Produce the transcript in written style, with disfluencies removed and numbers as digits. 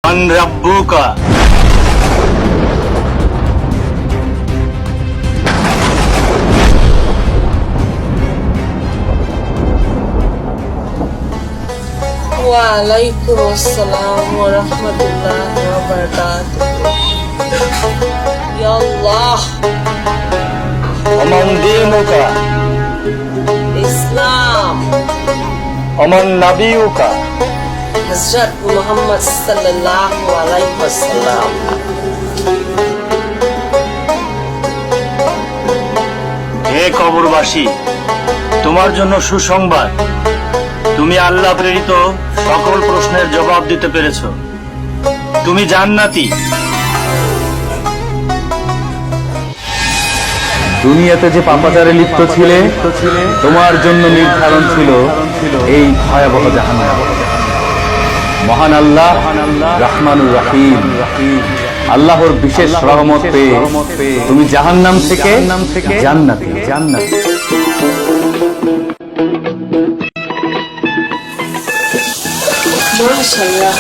মান রাব্বুকা। ওয়ালাইকুম আসসালাম ওয়া রাহমাতুল্লাহি ওয়া বারাকাতুহু। ইয়া আল্লাহ, ওমান দীনুকা। ইসলাম। ওমান নাবিয়ুকা। হযরত মুহাম্মদ সাল্লাল্লাহু আলাইহি ওয়াসাল্লাম। হে কবরবাসী, তোমার জন্য সুসংবাদ, তুমি আল্লাহ প্রেরিত সকল প্রশ্নের জবাব দিতে পেরেছ। তুমি জান্নাতি। দুনিয়াতে যে পাপাচারে লিপ্ত ছিলে, তোমার জন্য নির্ধারণ ছিল এই ভয়াবহ জাহান্নাম। মহান আল্লাহ রহমানুর রহিম, আল্লাহর বিশেষ রহমত পেয়ে তুমি জাহান্নাম থেকে জান্নাতি। মাশাআল্লাহ।